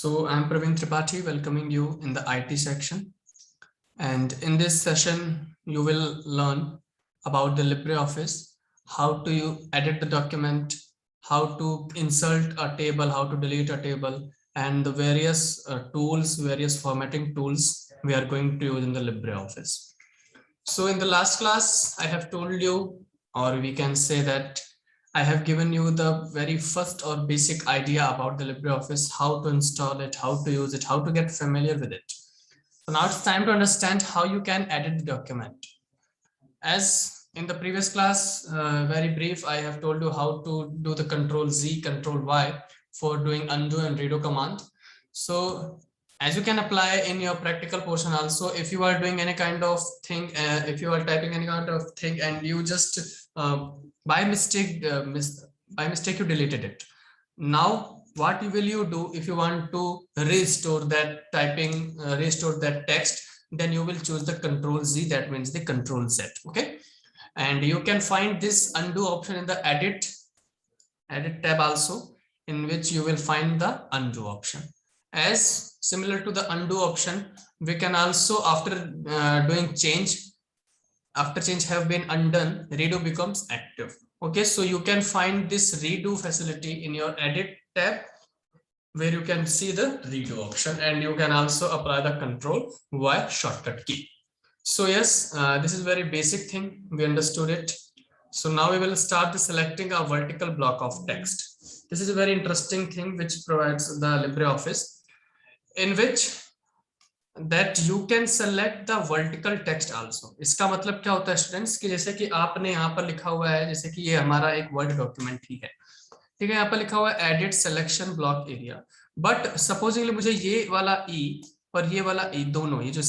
So I'm Praveen Tripathi, welcoming you in the IT section. And in this session, you will learn about the LibreOffice, how to you edit the document, how to insert a table, how to delete a table, and the various tools, various formatting tools we are going to use in the LibreOffice. So in the last class, I have told you, or we can say that I have given you the very first or basic idea about the LibreOffice, how to install it, how to use it, how to get familiar with it. So now it's time to understand how you can edit the document. As in the previous class, very brief, I have told you how to do the Control Z, Control Y for doing undo and redo command. So as you can apply in your practical portion also, if you are doing any kind of thing, if you are typing any kind of thing and you just by mistake you deleted it. Now what will you do if you want to restore that typing, restore that text? Then you will choose the Control Z, that means the Control Z. Okay, and you can find this undo option in the edit tab also, in which you will find the undo option. As similar to the undo option, we can also, after doing change, after change have been undone, redo becomes active. Okay, so you can find this redo facility in your edit tab, where you can see the redo option, and you can also apply the Control Y shortcut key. So yes, this is very basic thing, we understood it. So now we will start the selecting a vertical block of text. This is a very interesting thing which provides the LibreOffice, in which that you can select the vertical text also. इसका मतलब क्या होता है students, कि जैसे कि आपने यहाँ पर लिखा हुआ है, जैसे कि ये हमारा एक वर्ड डॉक्यूमेंट ही है, ठीक है, यहाँ पर लिखा हुआ है edit selection block area, but supposedly मुझे ये वाला ई और ये वाला ई दोनों, ये जो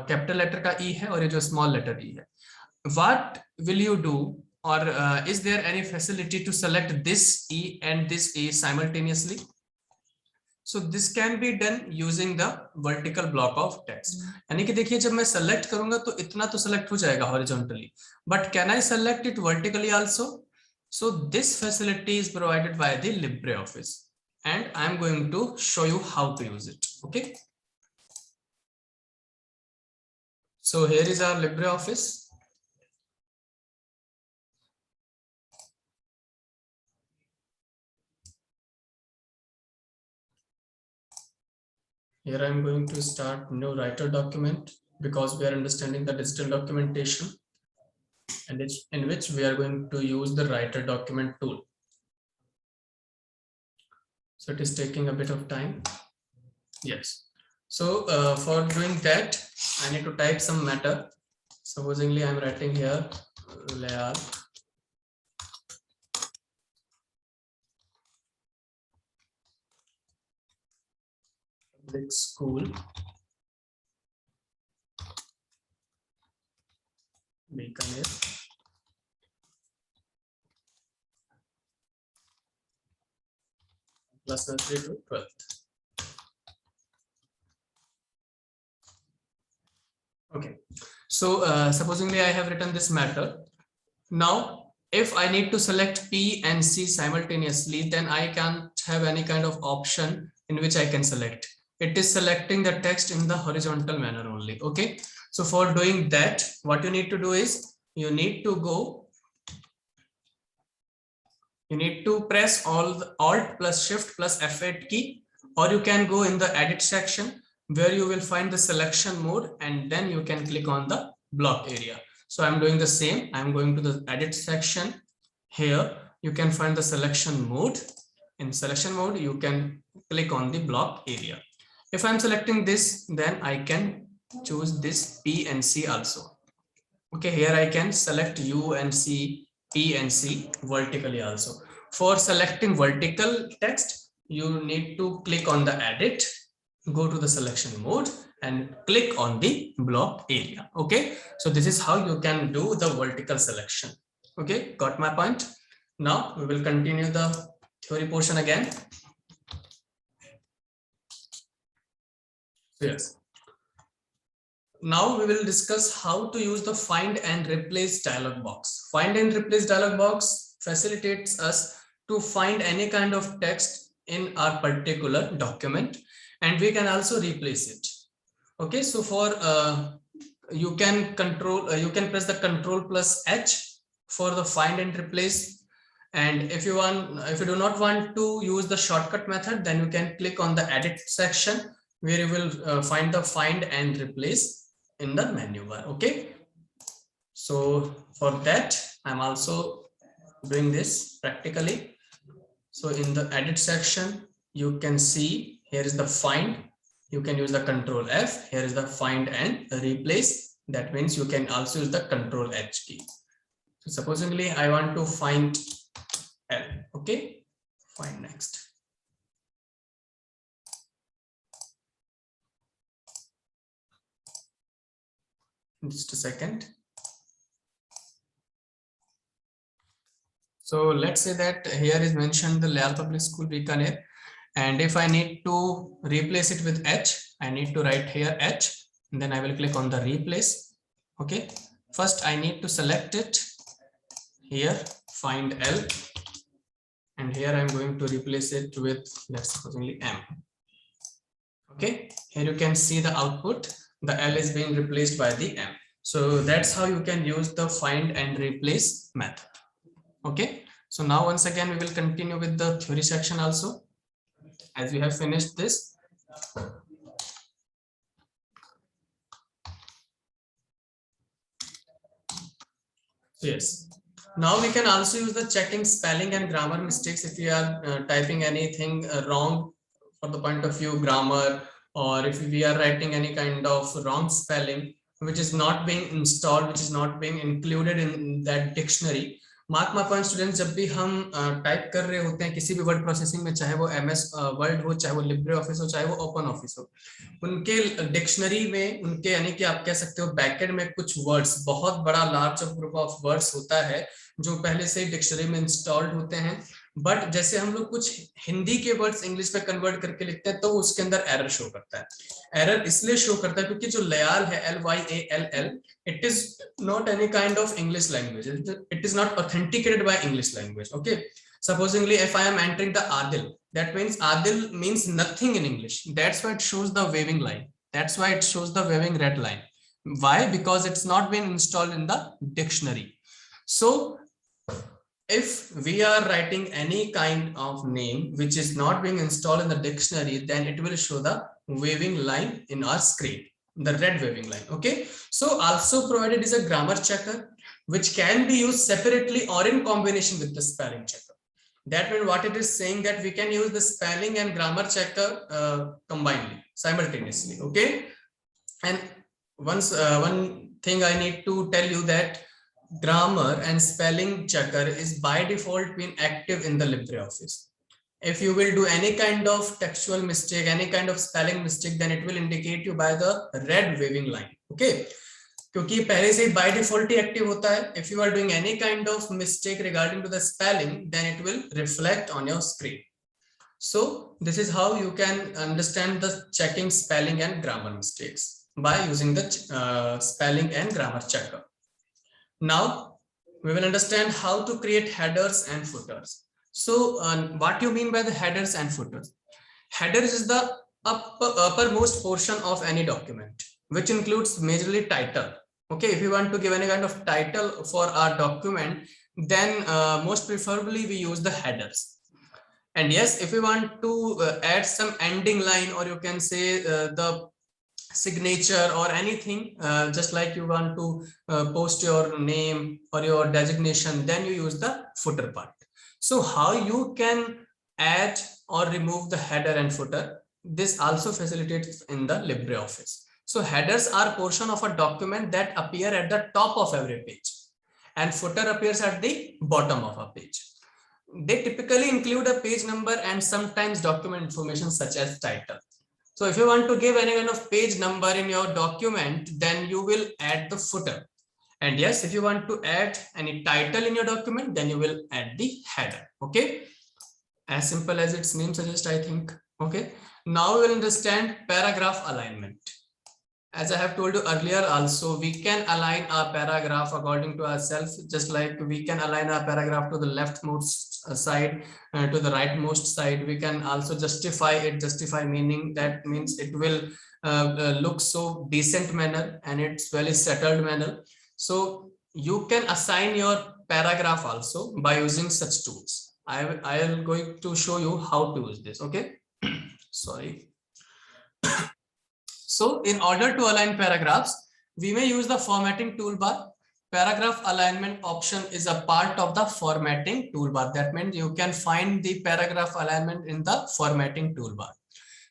कैपिटल लेटर का ई है और ये जो स्मॉल लेटर ई है, what will you do, or is there any facility to select this E and this E simultaneously? So this can be done using the vertical block of text. यानी कि देखिए, जब मैं select करूंगा तो इतना तो select हो जाएगा horizontally, but can I select it vertically also? So this facility is provided by the LibreOffice, and I am going to show you how to use it. Okay. So here is our LibreOffice. Here I am going to start new writer document, because we are understanding the digital documentation, and it's in which we are going to use the writer document tool. So it is taking a bit of time. Yes. So for doing that, I need to type some matter. Supposingly I am writing here layout public school Bikaner plus nursery to 12th. Okay, so supposingly I have written this matter. Now if I need to select P and C simultaneously, then I can't have any kind of option in which I can select. It is selecting the text in the horizontal manner only. Okay, so for doing that, what you need to do is you need to press Alt plus Shift plus F8 key, or you can go in the edit section where you will find the selection mode, and then you can click on the block area. So I'm doing the same. I'm going to the edit section. Here you can find the selection mode. In selection mode, you can click on the block area. If I'm selecting this, then I can choose this P and C also. Okay, here I can select U and C, P and C vertically also. For selecting vertical text, you need to click on the edit, go to the selection mode, and click on the block area. Okay, so this is how you can do the vertical selection. Okay, got my point? Now we will continue the theory portion again. Yes. Now we will discuss how to use the find and replace dialog box. Find and replace dialog box facilitates us to find any kind of text in our particular document, and we can also replace it. Okay, so for you can press the control plus H for the find and replace. And if you do not want to use the shortcut method, then you can click on the edit section where you will find the find and replace in the menu bar. Okay, so for that I'm also doing this practically. So in the edit section, you can see here is the find. You can use the control F. Here is the find and replace. That means you can also use the control H key. So supposedly I want to find L. Okay, find next. Just a second. So let's say that here is mentioned the Leal Public School Bikaner, and if I need to replace it with H, I need to write here H, and then I will click on the replace. Okay, first I need to select it here, find L, and here I'm going to replace it with, let's suppose only M. Okay, here you can see the output, the L is being replaced by the M. So that's how you can use the find and replace method. Okay, so now once again we will continue with the theory section also, as we have finished this. Yes, now we can also use the checking spelling and grammar mistakes if you are typing anything wrong from the point of view grammar, or if we are writing any kind of wrong spelling which is not being installed, which is not being included in that dictionary. Mark my point students, जब भी हम type कर रहे होते हैं किसी भी word processing में, चाहे वो MS वर्ड हो, चाहे वो लिब्रे ऑफिस हो, चाहे वो ओपन ऑफिस हो, उनके डिक्शनरी में, उनके यानी कि आप कह सकते हो बैकएंड में कुछ वर्ड्स, बहुत बड़ा लार्ज ग्रुप ऑफ वर्ड्स होता है जो पहले से डिक्शनरी में इंस्टॉल्ड होते हैं, बट जैसे हम लोग कुछ हिंदी के वर्ड्स इंग्लिश में कन्वर्ट करके लिखते हैं तो उसके अंदर एरर शो करता है। एरर इसलिए शो करता है क्योंकि जो लयाल है, LYALL, it is not any kind of English language. It is not authenticated by English language. Okay, supposingly if I am entering the Adil, that means Adil means nothing in English. That's why it shows the waving line. That's why it shows the waving red line. Why? Because it's not been installed in the dictionary. So if we are writing any kind of name which is not being installed in the dictionary, then it will show the waving line in our screen, the red waving line. Okay, so also provided is a grammar checker which can be used separately or in combination with the spelling checker. That means what it is saying, that we can use the spelling and grammar checker combinedly, simultaneously. Okay, and once one thing I need to tell you, that grammar and spelling checker is by default being active in the LibreOffice. If you will do any kind of textual mistake, any kind of spelling mistake, then it will indicate you by the red waving line. Okay, क्योंकि पहले से by default he active होता है. If you are doing any kind of mistake regarding to the spelling, then it will reflect on your screen. So this is how you can understand the checking spelling and grammar mistakes by using the spelling and grammar checker. Now we will understand how to create headers and footers. So what you mean by the headers and footers? Headers is the uppermost portion of any document, which includes majorly title. Okay, if you want to give any kind of title for our document, then most preferably we use the headers. And yes, if you want to add some ending line, or you can say the signature or anything, just like you want to post your name or your designation, then you use the footer part. So how you can add or remove the header and footer, this also facilitates in the LibreOffice. So headers are portion of a document that appear at the top of every page, and footer appears at the bottom of a page. They typically include a page number and sometimes document information such as title. So if you want to give any kind of page number in your document, then you will add the footer. And yes, if you want to add any title in your document, then you will add the header. Okay, as simple as its name suggests, I think. Okay, now we will understand paragraph alignment. as I have told you earlier also, we can align our paragraph according to ourselves, just like we can align our paragraph to the leftmost side, to the rightmost side. We can also justify it. Justify meaning that means it will look so decent manner and it's very settled manner. So you can assign your paragraph also by using such tools. I am going to show you how to use this. Okay. Sorry. So in order to align paragraphs, we may use the formatting toolbar. Paragraph alignment option is a part of the formatting toolbar. That means you can find the paragraph alignment in the formatting toolbar.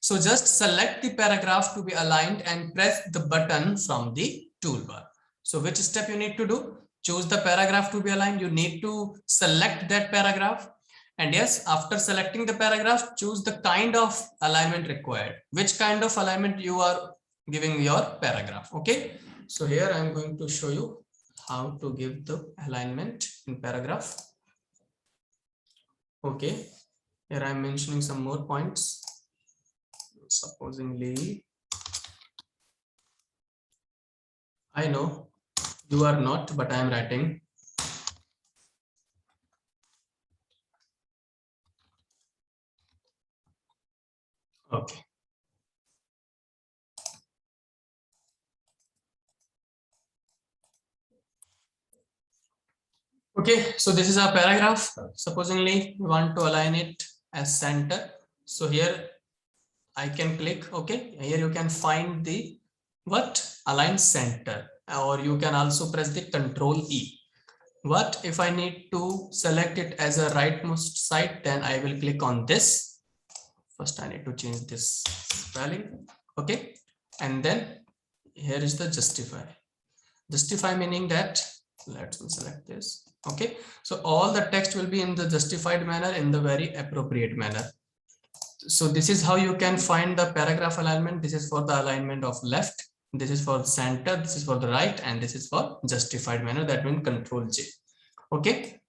So just select the paragraph to be aligned and press the button from the toolbar. So which step you need to do? Choose the paragraph to be aligned. You need to select that paragraph. And yes, after selecting the paragraph, choose the kind of alignment required. Which kind of alignment you are giving your paragraph. Okay. So here I'm going to show you how to give the alignment in paragraph. Okay. Here I'm mentioning some more points. Supposingly, I know you are not, but I am writing. Okay. Okay, so this is our paragraph. Supposingly we want to align it as center. So here I can click. Okay, here you can find the what align center, or you can also press the Control E. What if I need to select it as a rightmost side? Then I will click on this. First I need to change this spelling. Okay, and then here is the justify. Justify meaning that, let me select this. Okay, so all the text will be in the justified manner, in the very appropriate manner. So this is how you can find the paragraph alignment. This is for the alignment of left, this is for the center, this is for the right, and this is for justified manner. That means Control J. Okay.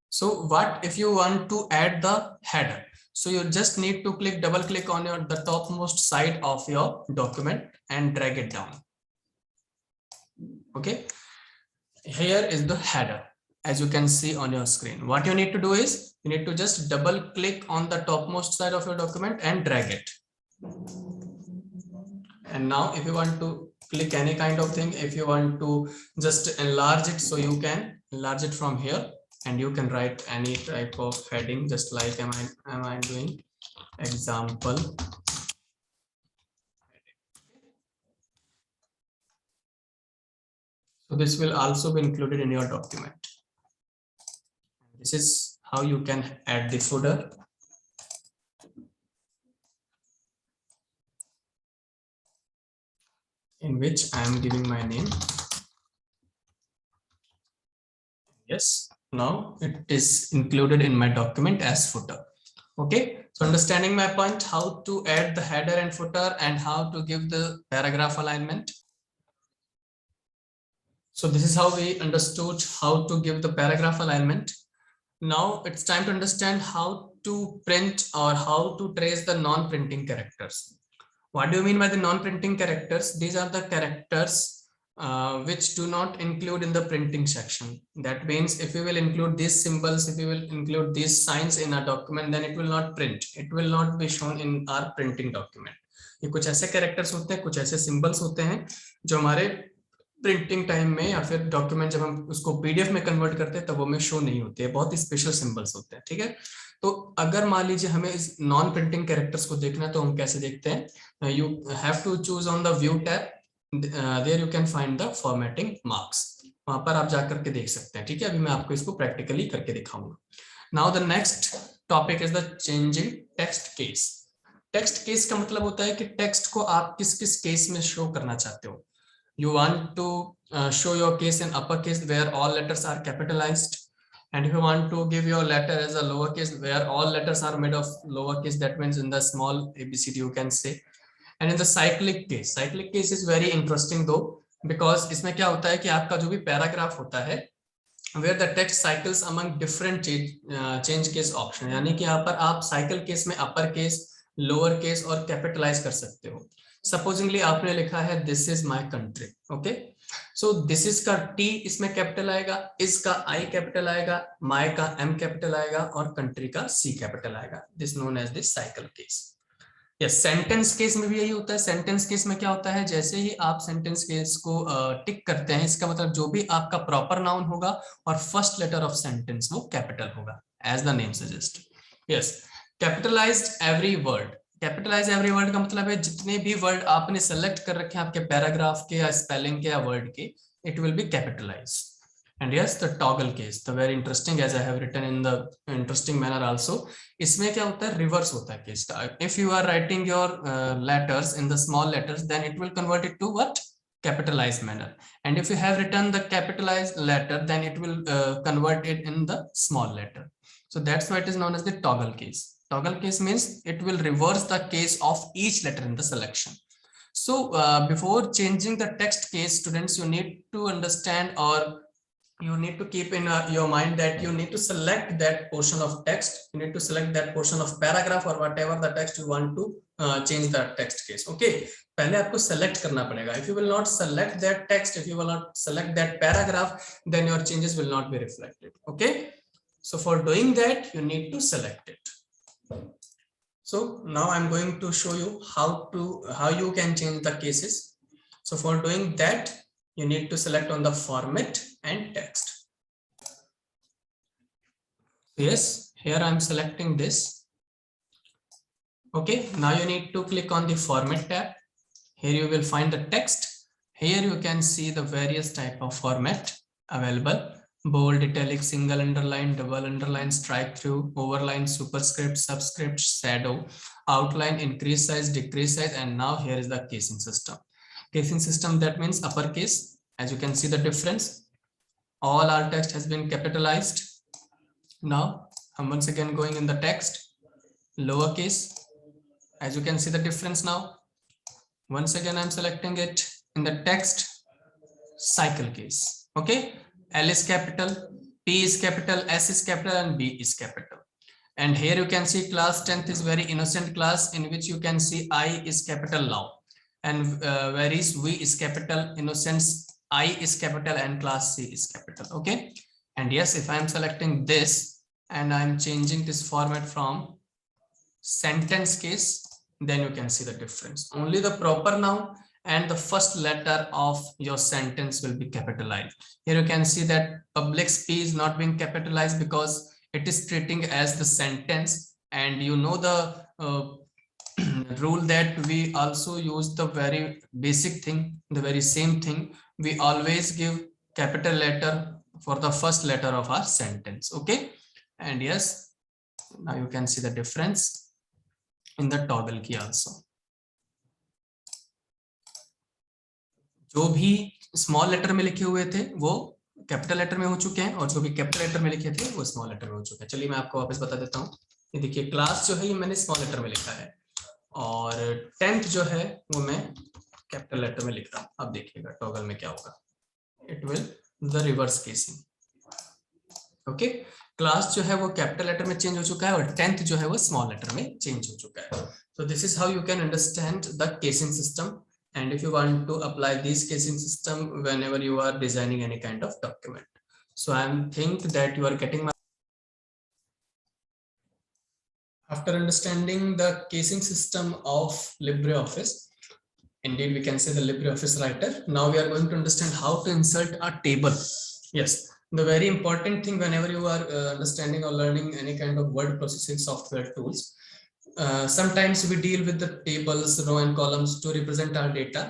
So what if you want to add the header? So you just need to double click on the topmost side of your document and drag it down. Okay, here is the header, as you can see on your screen. What you need to do is you need to just double click on the topmost side of your document and drag it. And now if you want to click any kind of thing, if you want to just enlarge it, so you can enlarge it from here, and you can write any type of heading, just like am I doing example. So this will also be included in your document. This is how you can add the footer. In which I am giving my name. Yes, now it is included in my document as footer. Okay, so understanding my point, how to add the header and footer and how to give the paragraph alignment. So this is how we understood how to give the paragraph alignment. Now it's time to understand how to print or how to trace the non-printing characters. What do you mean by the non-printing characters? These are the characters which do not include in the printing section. That means if we will include these symbols, if we will include these signs in our document, then it will not print. It will not be shown in our printing document. ये कुछ ऐसे characters होते हैं, कुछ ऐसे symbols होते हैं जो हमारे प्रिंटिंग टाइम में या फिर डॉक्यूमेंट जब हम उसको पीडीएफ में कन्वर्ट करते हैं तब वो में शो नहीं होते हैं, बहुत ही स्पेशल सिंबल्स होते हैं. ठीक है, तो अगर मान लीजिए हमें इस नॉन प्रिंटिंग कैरेक्टर्स को देखना है तो हम कैसे देखते हैं? You have to choose on the view tab, there you can find the formatting marks. वहां पर आप जाकर के देख सकते हैं. ठीक है, अभी मैं आपको इसको प्रैक्टिकली करके दिखाऊंगा. Now the next topic is the changing text case. Text case का मतलब होता है कि टेक्स्ट को आप किस किस केस में शो करना चाहते हो. You want to show your case in uppercase where all letters are capitalized, and if you want to give your letter as a lowercase where all letters are made of lowercase, that means in the small abcd you can say. And in the cyclic case is very interesting though, because इसमें क्या होता है कि आपका जो भी paragraph होता है where the text cycles among different change case option, यानी कि यहाँ पर आप साइकिल केस में अपर केस, लोअर केस और कैपिटलाइज कर सकते हो। सपोजिंगली आपने लिखा है this is my country, okay, so this is का टी इसमें कैपिटल आएगा, इस का आई कैपिटल आएगा, माय का एम कैपिटल आएगा और कंट्री का सी कैपिटल आएगा। This known as this cycle case. Yes, sentence case में भी यही होता है। सेंटेंस केस में क्या होता है, जैसे ही आप सेंटेंस केस को टिक करते हैं, इसका मतलब जो भी आपका प्रॉपर नाउन होगा और फर्स्ट लेटर ऑफ सेंटेंस वो कैपिटल होगा, as the name suggest. Yes, capitalised every word. Capitalise every word का मतलब है जितने भी वर्ड आपने सेलेक्ट कर रखे हैं आपके पैराग्राफ के या स्पेलिंग के या वर्ड के, it will be capitalised. And yes, the toggle case, the very interesting, as I have written in the interesting manner also. इसमें क्या होता है, रिवर्स होता है केस का। If you are writing your letters in the small letters, then it will convert it to what? Capitalized manner. And if you have written the capitalized letter, then it will convert it in the small letter. So that's why it is known as the toggle case. Toggle case means it will reverse the case of each letter in the selection. So before changing the text case, students, you need to understand, or you need to keep in your mind that you need to select that portion of text, you need to select that portion of paragraph or whatever the text you want to change the text case. Okay, पहले आपको select करना पड़ेगा. If you will not select that text, if you will not select that paragraph, then your changes will not be reflected. Okay, so for doing that you need to select it. So now I'm going to show you how you can change the cases. So for doing that, you need to select on the format and text. Yes, here I'm selecting this. Okay, now you need to click on the format tab. Here you will find the text. Here you can see the various type of format available: bold, italic, single underline, double underline, strike through, overline, superscript, subscript, shadow, outline, increase size, decrease size, and now here is the casing system. Casing system, that means uppercase. As you can see the difference, all our text has been capitalized. Now I'm once again going in the text, lowercase. As you can see the difference now. Once again I'm selecting it in the text, cycle case. Okay, L is capital, P is capital, S is capital, and B is capital. And here you can see class 10th is very innocent class, in which you can see I is capital now. And whereas V is capital, innocence I is capital, and class C is capital. Okay, and yes, if I am selecting this and I am changing this format from sentence case, then you can see the difference. Only the proper noun and the first letter of your sentence will be capitalized. Here you can see that public P is not being capitalized because it is treating as the sentence, and you know the rule that we also use the very basic thing, the very same thing. We always give capital letter for the first letter of our sentence. Okay, and yes, now you can see the difference in the toggle key also. जो भी small letter में लिखे हुए थे वो capital letter में हो चुके हैं, और जो भी कैपिटल लेटर में लिखे थे वो स्मॉल लेटर में हो चुके हैं। चलिए मैं आपको वापस बता देता हूँ। ये देखिए, क्लास जो है ये मैंने स्मॉल लेटर में लिखा है, और 10th जो है वो मैं कैपिटल लेटर में लिख रहा हूँ। अब देखिएगा टॉगल में क्या होगा, it will the reverse casing. Okay, class जो है वो कैपिटल लेटर में चेंज हो चुका है, और 10th जो है वो स्मॉल लेटर में चेंज हो चुका है। सो this is how you can understand the casing system, and if you want to apply this casing system whenever you are designing any kind of document. So I think that you are getting my. After understanding the casing system of LibreOffice, indeed we can say the LibreOffice writer, now we are going to understand how to insert a table. Yes, the very important thing whenever you are understanding or learning any kind of word processing software tools, sometimes we deal with the tables, row and columns to represent our data.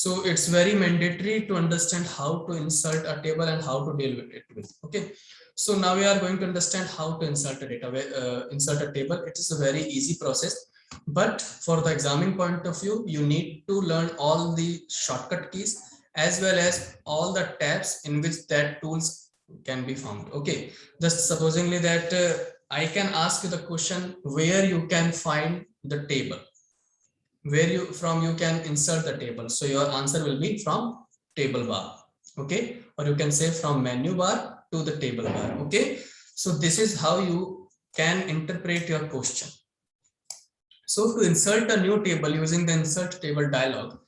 So it's very mandatory to understand how to insert a table and how to deal with it. Okay, so now we are going to understand how to insert a insert a table. It is a very easy process, but for the examining point of view, you need to learn all the shortcut keys as well as all the tabs in which that tools can be found. Okay, just supposingly that I can ask you the question where you can find the table, where you can insert the table. So your answer will be from table bar. Okay, or you can say from menu bar, to the table bar. Okay, so this is how you can interpret your question. So to insert a new table using the insert table dialog,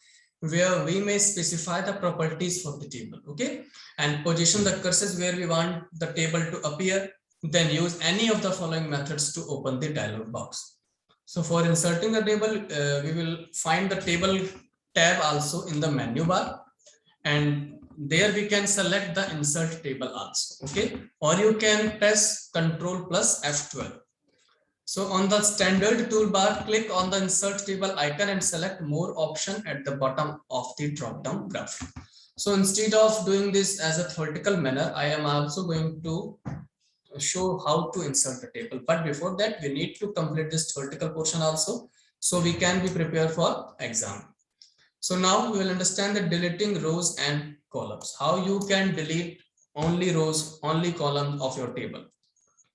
where we may specify the properties for the table, okay, and position the cursors where we want the table to appear, then use any of the following methods to open the dialog box. So for inserting the table, we will find the table tab also in the menu bar, and there we can select the insert table also, okay, or you can press Ctrl plus F12. So on the standard toolbar, click on the insert table icon and select more option at the bottom of the drop down graph. So instead of doing this as a theoretical manner, I am also going to show how to insert the table. But before that, we need to complete this theoretical portion also, so we can be prepared for exam. So now we will understand the deleting rows and columns, how you can delete only rows, only columns of your table.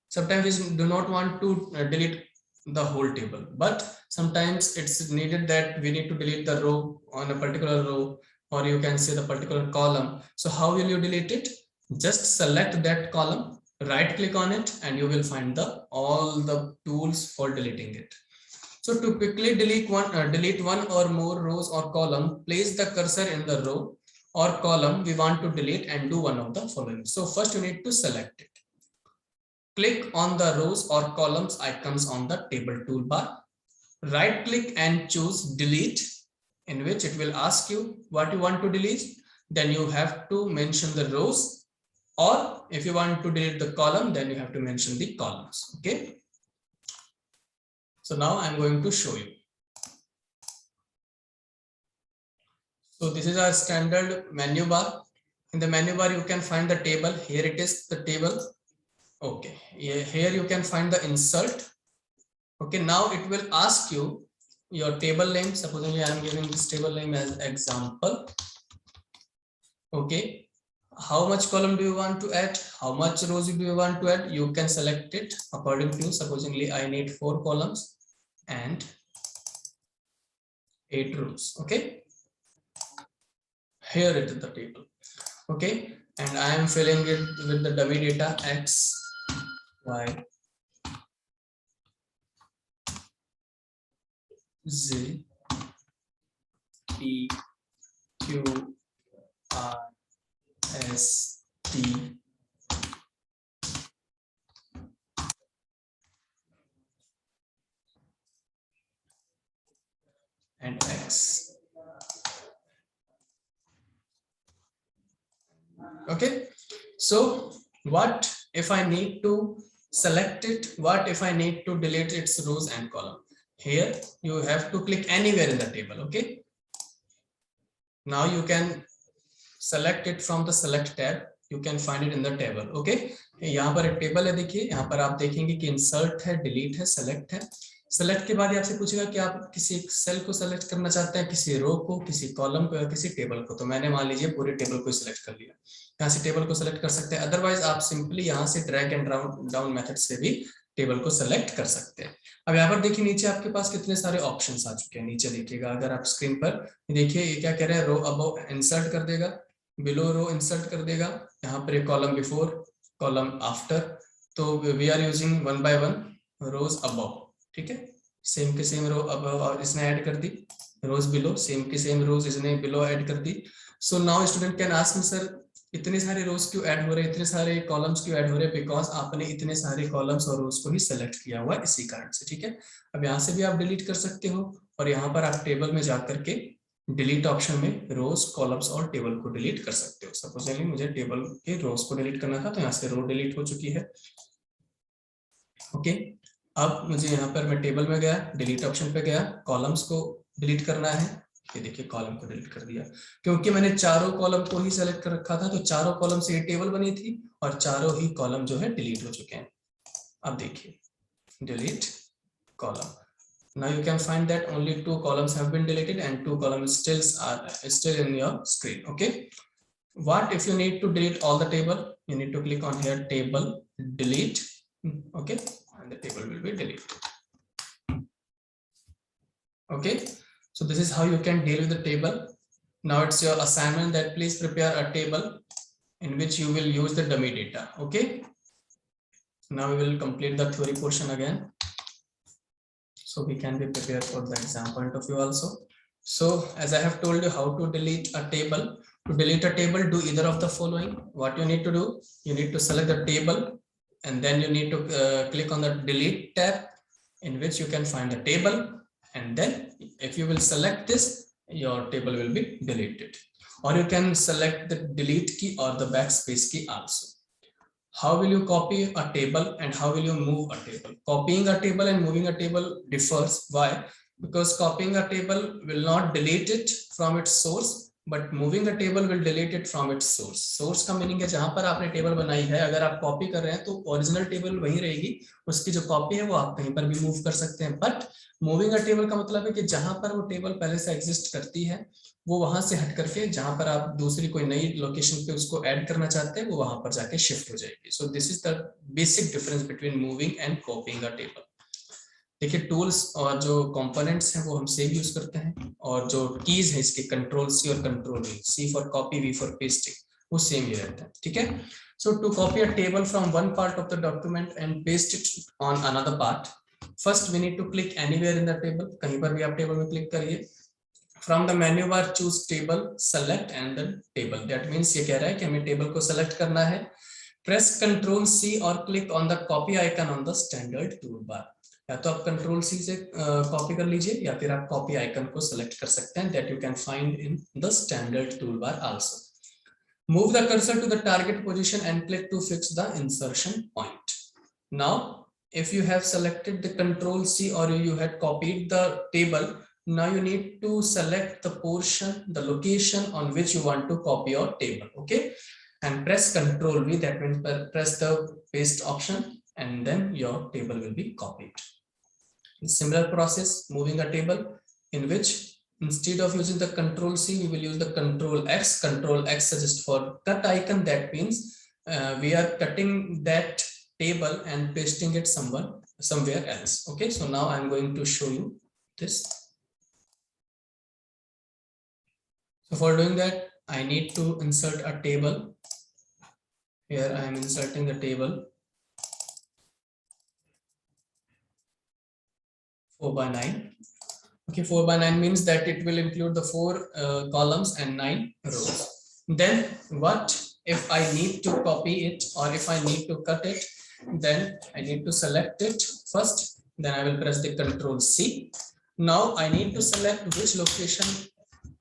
Sometimes we do not want to delete the whole table, but sometimes it's needed that we need to delete the row on a particular row, or you can say the particular column. So how will you delete it? Just select that column, right click on it, and you will find all the tools for deleting it. So to quickly delete one or more rows or column, place the cursor in the row or column we want to delete and do one of the following. So first you need to select it. Click on the rows or columns icons on the table toolbar. Right click and choose delete, in which it will ask you what you want to delete. Then you have to mention the rows, or if you want to delete the column, then you have to mention the columns. Okay. So now I'm going to show you. So this is our standard menu bar. In the menu bar, you can find the table. Here it is, the table. Okay, here you can find the insert. Okay, now it will ask you your table name. Supposedly I am giving this table name as example. Okay, how much column do you want to add? How much rows do you want to add? You can select it according to, supposedly I need 4 columns and 8 rows. Okay, here it is the table. Okay, and I am filling it with the dummy data X, Y, Z, P, Q, R, S, T, and X. Okay, so what if I need to select it? What if I need to delete its rows and column? Here you have to click anywhere in the table. Okay, now you can select it from the select tab. You can find it in the table. Okay, यहाँ पर एक table है, देखिए यहाँ पर आप देखेंगे कि इंसर्ट है, डिलीट है, सेलेक्ट है. सेलेक्ट के बाद आपसे पूछेगा कि आप किसी सेल को सेलेक्ट करना चाहते हैं, किसी रो को, किसी कॉलम को या किसी टेबल को. तो मैंने मान लीजिए पूरे टेबल को सिलेक्ट कर लिया. यहाँ से टेबल को सेलेक्ट कर सकते हैं. अदरवाइज आप सिंपली यहाँ से ड्रैग एंड डाउन मेथड से भी टेबल को सेलेक्ट कर सकते हैं. अब यहाँ पर देखिए नीचे आपके पास कितने सारे ऑप्शंस आ चुके हैं. नीचे देखिएगा, अगर आप स्क्रीन पर देखिए ये क्या कह रहे हैं, रो अबव इंसर्ट कर देगा, बिलो रो इंसर्ट कर देगा, यहाँ पर एक कॉलम बिफोर, कॉलम आफ्टर. तो we are using 1 by 1 rows above. ठीक है, सेम के सेम रो अबव और इसने ऐड कर दी, रोज बिलो सेम के सेम रोज इसने बिलो ऐड कर दी. So now student can ask me, sir इतने सारे रोज क्यों ऐड हो रहे हैं, इतने सारे कॉलम्स क्यों ऐड हो रहे हैं? बिकॉज आपने इतने सारे कॉलम्स और रोज को ही सेलेक्ट किया हुआ है, इसी कारण से. ठीक है, अब यहाँ से भी आप डिलीट कर सकते हो, और यहाँ पर आप टेबल में जाकर के डिलीट ऑप्शन में रोज, कॉलम्स और टेबल को डिलीट कर सकते हो. सपोजली मुझे टेबल के रोज को डिलीट करना था, तो यहाँ से रो डिलीट हो चुकी है. ओके, अब मुझे यहाँ पर मैं टेबल में गया, डिलीट ऑप्शन पे गया, कॉलम्स को डिलीट करना है. ये देखिए कॉलम को डिलीट कर दिया, क्योंकि मैंने चारों कॉलम को ही सेलेक्ट कर रखा था. तो चारों कॉलम से ये टेबल बनी थी और चारों ही कॉलम जो है डिलीट हो चुके हैं. अब देखिए delete column. Now you can find that only 2 columns have been deleted and 2 columns still in your screen. Okay, what if you need to delete all the table? You need to click on here, table, delete. Okay, and the table will be deleted. Okay, so this is how you can deal with the table. Now it's your assignment that please prepare a table in which you will use the dummy data. Okay. Now we will complete the theory portion again, so we can be prepared for the exam point of view also. So as I have told you how to delete a table. To delete a table, do either of the following. What you need to do, you need to select the table and then you need to click on the delete tab, in which you can find the table, and then if you will select this, your table will be deleted. Or you can select the delete key or the backspace key also. How will you copy a table and how will you move a table? Copying a table and moving a table differs. Why? Because copying a table will not delete it from its source, but moving a table will delete it from its source. Source का meaning है जहां पर आपने table बनाई है, अगर आप copy कर रहे हैं तो ओरिजिनल टेबल वहीं रहेगी, उसकी जो कॉपी है वो आप कहीं पर भी मूव कर सकते हैं. बट मूविंग अ टेबल का मतलब है कि जहां पर वो टेबल पहले से एग्जिस्ट करती है, वो वहां से हट करके जहां पर आप दूसरी कोई नई लोकेशन पे उसको ऐड करना चाहते हैं, वो वहां पर जाके शिफ्ट हो जाएगी. सो this is the basic difference between moving and कॉपिंग a table. देखिए टूल्स और जो कंपोनेंट्स हैं वो हम सेम यूज करते हैं, और जो कीज है इसके कंट्रोल सी और control V, C for copy, V for pasting, वो सेम ही रहता है. ठीक है. So to copy a table from one part of the document and paste it on another part, first we need to click anywhere in the table. कहीं पर भी आप टेबल में क्लिक करिए. From the menu bar choose table, select and then table. That means ये कह रहा है कि हमें टेबल को सेलेक्ट करना है. Press Ctrl C और click on the copy icon on the standard toolbar. या तो आप Ctrl C से कॉपी कर लीजिए या फिर आप कॉपी आइकन को सेलेक्ट कर सकते हैं, that you can find in the standard toolbar also. Move the cursor to the target position and click to fix the insertion point. Now if you have selected the Ctrl C or you had copied the table, now you need to select the portion, the location on which you want to copy your table. Okay, and press Ctrl V, that means press the paste option, and then your table will be copied. Similar process moving a table, in which instead of using the Ctrl C, we will use the Ctrl X. Ctrl X suggests for cut icon. That means we are cutting that table and pasting it somewhere else. Okay, so now I'm going to show you this. So for doing that, I need to insert a table. Here I am inserting the table 4x9. Okay, 4x9 means that it will include the 4 columns and 9 rows. Then what if I need to copy it or if I need to cut it? Then I need to select it first. Then I will press the Ctrl C. Now I need to select which location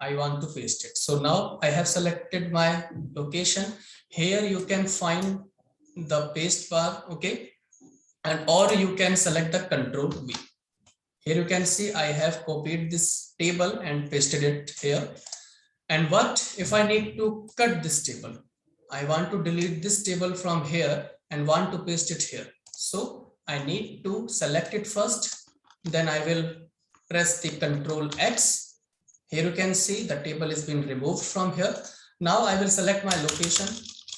I want to paste it. So now I have selected my location. Here you can find the paste bar. Okay, and or you can select the Ctrl V. Here you can see I have copied this table and pasted it here. And what if I need to cut this table? I want to delete this table from here and want to paste it here. So I need to select it first. Then I will press the Ctrl X. Here you can see the table is being removed from here. Now I will select my location.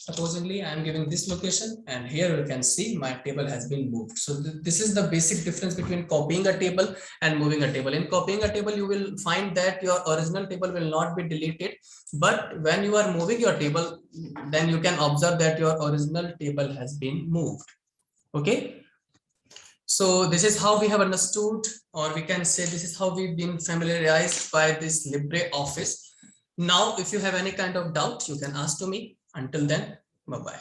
Supposedly I am giving this location, and here you can see my table has been moved. So this is the basic difference between copying a table and moving a table. In copying a table, you will find that your original table will not be deleted, but when you are moving your table, then you can observe that your original table has been moved. Okay. So this is how we have understood, or we can say this is how we've been familiarized by this LibreOffice. Now, if you have any kind of doubt, you can ask to me. Until then, bye-bye.